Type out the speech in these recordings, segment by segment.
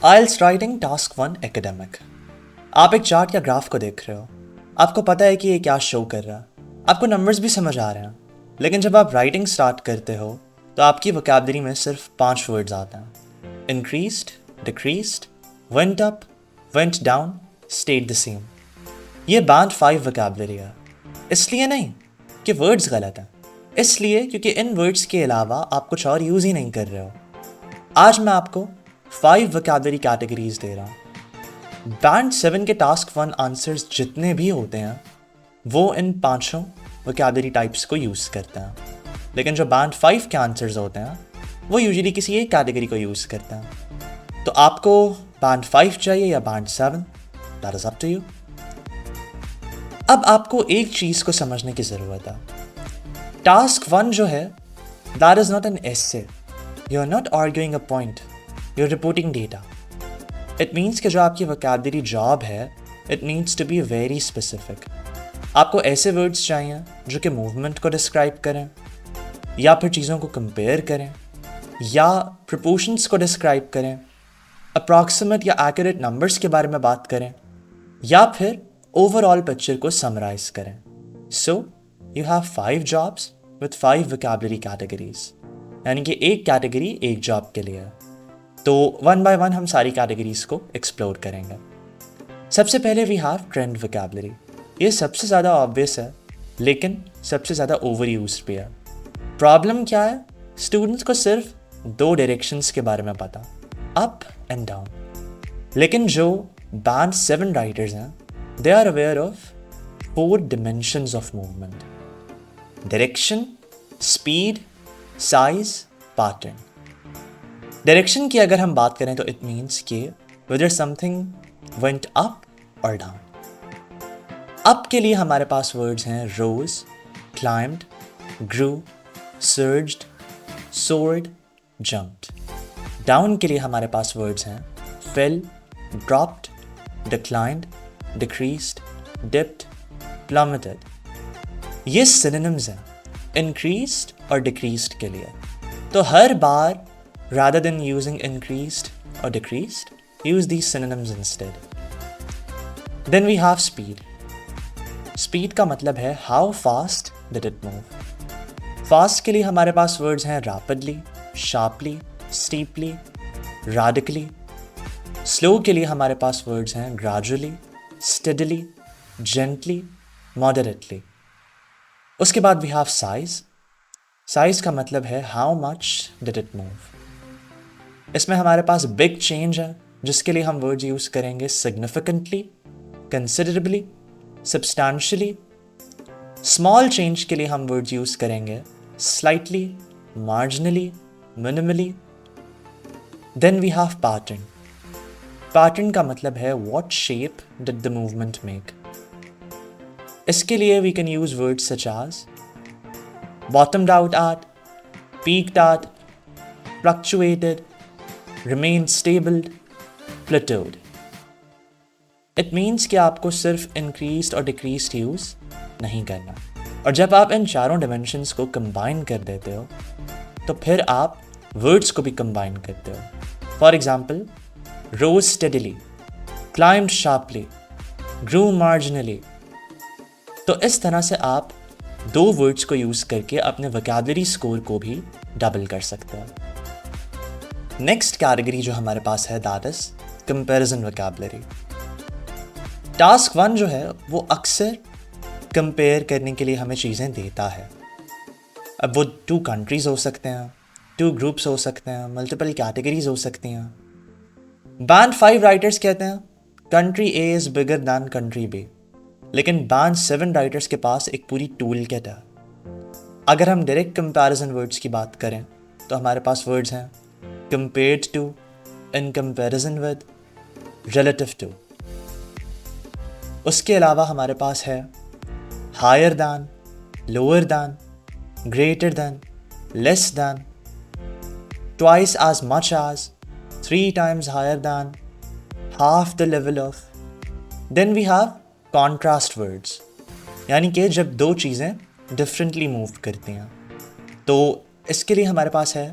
आइल्स writing task 1 academic. आप एक chart या ग्राफ को देख रहे हो। आपको पता है कि ये क्या शो कर रहा है, आपको नंबर्स भी समझ आ रहे हैं। लेकिन जब आप राइटिंग स्टार्ट करते हो तो आपकी वोकैबुलरी में सिर्फ 5 वर्ड्स आते हैं: increased, decreased, went up, went down, stayed the same. ये बैंड 5 वोकैबुलरी है। इसलिए नहीं कि वर्ड्स गलत हैं, इसलिए क्योंकि इन वर्ड्स के अलावा आप कुछ और यूज़ ही नहीं कर रहे हो। आज मैं आपको 5 वोकैबुलरी कैटेगरीज दे रहा हूँ। बैंड 7 के टास्क 1 आंसर्स जितने भी होते हैं वो इन पांचों वोकैबुलरी टाइप्स को यूज़ करते हैं, लेकिन जो बैंड 5 के आंसर्स होते हैं वो यूजुअली किसी एक कैटेगरी को यूज़ करते हैं। तो आपको बैंड 5 चाहिए या band 7, that is up to you. अब आपको एक चीज़ को समझने की ज़रूरत है। टास्क 1 जो है, that is not an essay. You are not arguing a point, you are reporting data. It means कि जो आपकी वोकैबुलरी जॉब है, it needs to be very specific. आपको ऐसे वर्ड्स चाहिए जो कि मूवमेंट को डिस्क्राइब करें, या फिर चीज़ों को कंपेयर करें, या प्रोपोर्शंस को डिस्क्राइब करें, अप्रॉक्सीमेट या एक्यूरेट नंबर्स के बारे में बात करें, या फिर ओवरऑल पिक्चर को समराइज करें। So you have 5 jobs with 5 vocabulary categories, यानी कि एक कैटेगरी एक जॉब के लिए है। तो 1 बाय 1 हम सारी कैटेगरीज को एक्सप्लोर करेंगे। सबसे पहले वी हैव ट्रेंड वोकैबुलरी। ये सबसे ज़्यादा ऑब्वियस है, लेकिन सबसे ज़्यादा ओवर यूज्ड भी है। प्रॉब्लम क्या है? स्टूडेंट्स को सिर्फ 2 डायरेक्शंस के बारे में पता, अप एंड डाउन। लेकिन जो बैंड 7 राइटर्स हैं, they are aware of 4 dimensions of movement: direction, speed, size, pattern. Direction की अगर हम बात करें तो इट मीन्स कि वेदर समथिंग वेंट अप और डाउन। अप के लिए हमारे पास वर्ड्स हैं rose, climbed, grew, surged, soared, jumped. Down के लिए हमारे पास वर्ड्स हैं fell, dropped, declined, decreased, dipped, plummeted. ये सिनोनिम्स हैं इंक्रीज्ड और डिक्रीज्ड के लिए। तो हर बार rather than using increased or decreased, use these synonyms instead. Then we have speed. Speed का मतलब है how fast did it move. Fast के लिए हमारे पास words हैं rapidly, sharply, steeply, radically. Slow के लिए हमारे पास words हैं gradually, steadily, gently, moderately. उसके बाद we have size. Size का मतलब है how much did it move. इसमें हमारे पास बिग चेंज है, जिसके लिए हम वर्ड्स यूज़ करेंगे significantly, considerably, substantially. Small change के लिए हम वर्ड्स यूज़ करेंगे slightly, marginally, minimally. Then we have pattern. Pattern का मतलब है what shape did the movement make. इसके लिए we can use words such as bottomed out at, peaked at, fluctuated, remained stable, plateaued. It means कि आपको सिर्फ increased और decreased use नहीं करना। और जब आप इन चारों dimensions को combine कर देते हो तो फिर आप words को भी combine करते हो। For example, rose steadily, climbed sharply, grew marginally। तो इस तरह से आप 2 words को यूज़ करके अपने vocabulary score को भी डबल कर सकते हो। नेक्स्ट कैटेगरी जो हमारे पास है that is comparison vocabulary. Task 1 जो है वो अक्सर कंपेयर करने के लिए हमें चीज़ें देता है। अब वो 2 कंट्रीज हो सकते हैं, 2 ग्रुप्स हो सकते हैं, मल्टीपल कैटेगरीज हो सकती हैं। बैंड 5 राइटर्स कहते हैं country A is bigger than country B, लेकिन बैंड 7 राइटर्स के पास एक पूरी टूल किट है। अगर हम डायरेक्ट कंपैरिजन वर्ड्स की बात करें तो हमारे पास वर्ड्स हैं compared to, in comparison with, relative to। उसके अलावा हमारे पास है higher than, lower than, greater than, less than, twice as much as, 3 times higher than, half the level of। Then we have contrast words, यानी कि जब 2 चीज़ें differently move करती हैं। तो इसके लिए हमारे पास है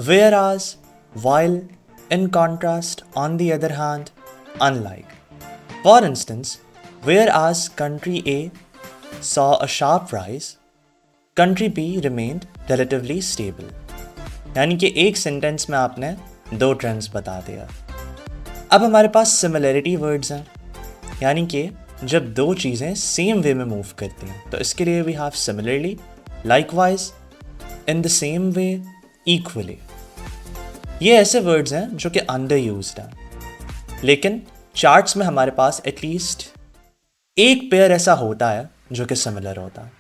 whereas, while, In contrast, on the other hand, unlike. For instance, whereas country A saw a sharp rise, country B remained relatively stable. यानी कि एक सेंटेंस में आपने दो ट्रेंड्स बता दिया। अब हमारे पास सिमिलैरिटी वर्ड्स हैं, यानी कि जब दो चीज़ें सेम वे में मूव करती हैं, तो इसके लिए we have similarly, likewise, in the same way, equally. ये ऐसे वर्ड्स हैं जो कि अंडर यूज्ड हैं, लेकिन चार्ट्स में हमारे पास एटलीस्ट एक पेयर ऐसा होता है जो कि सिमिलर होता है।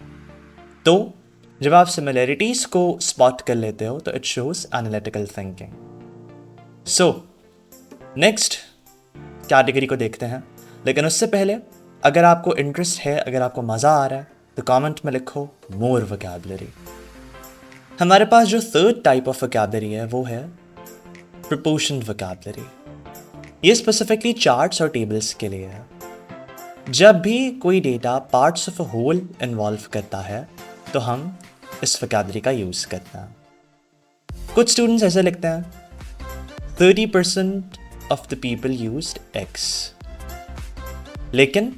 तो जब आप सिमिलैरिटीज़ को स्पॉट कर लेते हो तो it shows analytical thinking. So next category को देखते हैं, लेकिन उससे पहले अगर आपको इंटरेस्ट है, अगर आपको मज़ा आ रहा है, तो कमेंट में लिखो मोर वोकैबुलरी। हमारे पास जो थर्ड टाइप ऑफ वोकैबुलरी है वो है प्रोपोर्शन वोकैबुलरी। ये स्पेसिफिकली चार्ट्स और टेबल्स के लिए है। जब भी कोई data parts of a whole involve करता है तो हम इस वोकैबुलरी का यूज़ करते हैं। कुछ स्टूडेंट्स ऐसे लिखते हैं 30% of the people used X, लेकिन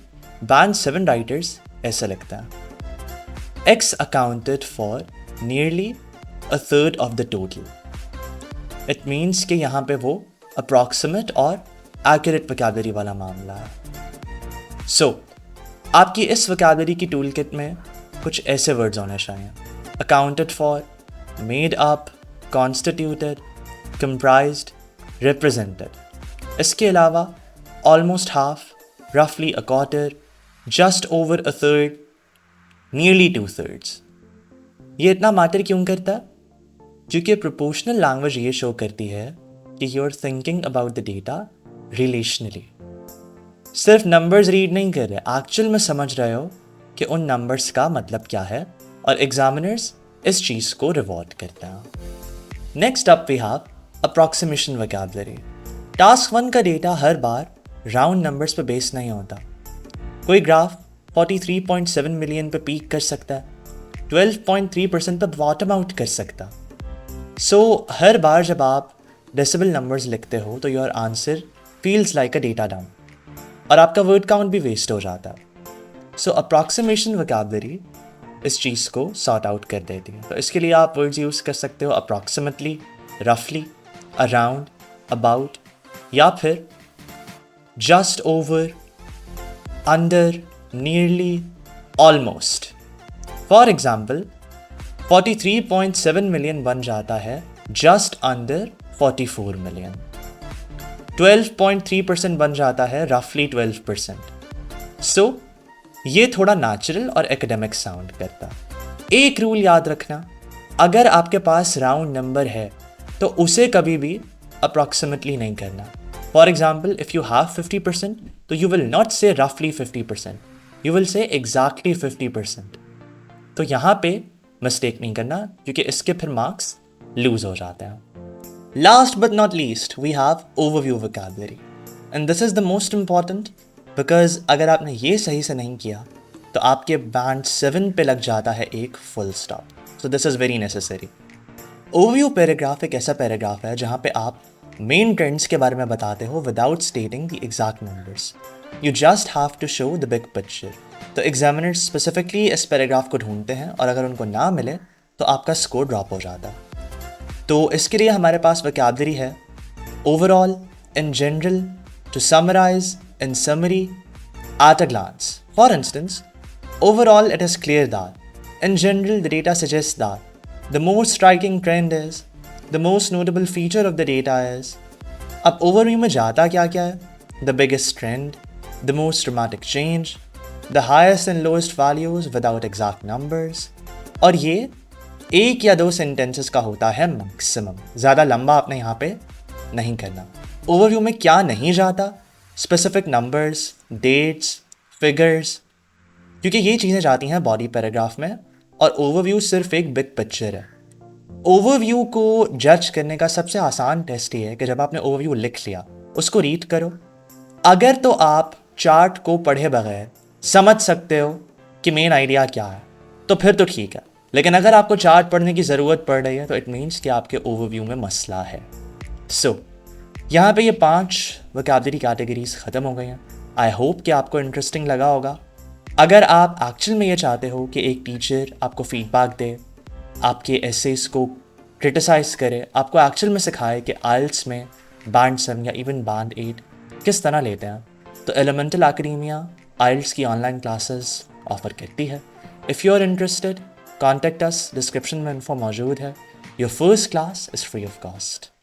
बैंड 7 राइटर्स ऐसा लिखते हैं X accounted for nearly a third of the total. It means कि यहाँ पे वो अप्रॉक्सीमेट और एक्यूरेट वोकैबुलरी वाला मामला है। सो आपकी इस वोकैबुलरी की टूल किट में कुछ ऐसे वर्ड्स होने चाहिए: accounted for, made up, constituted, comprised, represented. इसके अलावा ऑलमोस्ट हाफ, रफली a quarter, just over a third, nearly 2/3। ये इतना मैटर क्यों करता है? क्योंकि प्रोपोर्शनल लैंग्वेज ये शो करती है कि you are thinking about the data relationally. सिर्फ नंबर्स रीड नहीं कर रहे, एक्चुअल में समझ रहे हो कि उन नंबर्स का मतलब क्या है, और एग्जामिनर्स इस चीज़ को रिवॉर्ड करते हैं। Next up we have approximation vocabulary. Task 1 का डेटा हर बार राउंड नंबर्स पे बेस नहीं होता। कोई ग्राफ 43.7 मिलियन पे पीक कर सकता है, 12.3% पे बॉटम आउट कर सकता। सो हर बार जब आप डेसिबल नंबर्स लिखते हो तो your answer feels like a data dump और आपका वर्ड काउंट भी वेस्ट हो जाता है। सो अप्रॉक्सीमेशन वोकैबुलरी इस चीज़ को सॉर्ट आउट कर देती है। तो इसके लिए आप वर्ड्स यूज़ कर सकते हो अप्रॉक्सीमेटली, रफली, अराउंड, अबाउट, या फिर just over, under, nearly, almost. For example 43.7 million बन जाता है जस्ट अंडर 44 मिलियन। 12.3% बन जाता है रफली 12%। सो ये थोड़ा नेचुरल और एकेडमिक साउंड करता। एक रूल याद रखना, अगर आपके पास राउंड नंबर है तो उसे कभी भी अप्रॉक्सीमेटली नहीं करना। For example if you have 50% तो यू विल नॉट से रफली 50%, यू विल से एग्जैक्टली 50%। तो यहाँ पे मिस्टेक नहीं करना, क्योंकि इसके फिर मार्क्स लूज हो जाते हैं। Last but not least we have overview vocabulary, and this is the most important, because अगर आपने ये सही से नहीं किया तो आपके बैंड 7 पे लग जाता है एक full stop. So this is very necessary. Overview paragraph एक ऐसा पैराग्राफ है जहाँ पे आप मेन ट्रेंड्स के बारे में बताते हो without stating the exact numbers. You just have to show the big picture. तो एग्जामिनर्स स्पेसिफिकली इस पैराग्राफ को ढूंढते हैं और अगर उनको ना मिले तो आपका स्कोर ड्रॉप हो जाता है। तो इसके लिए हमारे पास वोकैबुलरी है overall, in general, to summarise, in summary, at a glance. For instance, overall it is clear that in general the data suggests that the most striking trend is, the most notable feature of the data is। अब overview में जाता क्या क्या है? The biggest trend, the most dramatic change, the highest and lowest values without exact numbers। और ये एक या दो sentences का होता है मैक्सिमम, ज़्यादा लंबा आपने यहाँ पे नहीं करना। overview में क्या नहीं जाता? specific numbers, dates, figures, क्योंकि ये चीज़ें जाती हैं बॉडी पैराग्राफ में, और ओवरव्यू सिर्फ एक बिग पिक्चर है। ओवरव्यू को जज करने का सबसे आसान टेस्ट ये है कि जब आपने ओवरव्यू लिख लिया उसको रीड करो। अगर तो आप चार्ट को पढ़े बगैर समझ सकते हो कि मेन आइडिया क्या है तो फिर तो ठीक है, लेकिन अगर आपको चार्ट पढ़ने की ज़रूरत पड़ रही है तो इट मीन्स कि आपके ओवरव्यू में मसला है। सो यहाँ पे ये 5 वोकैबुलरी कैटेगरीज ख़त्म हो गई हैं। आई होप कि आपको इंटरेस्टिंग लगा होगा। अगर आप एक्चुअल में ये चाहते हो कि एक टीचर आपको फीडबैक दे, आपके एसेस को क्रिटिसाइज़ करे, आपको एक्चुअल में सिखाए कि आइल्स में बैंड 7 या इवन बैंड 8 किस तरह लेते हैं, तो एलिमेंटल एकेडमिया आइल्स की ऑनलाइन क्लासेस ऑफ़र करती है। If you are interested, contact us, description में इन्फो मौजूद है। Your first class is free of cost.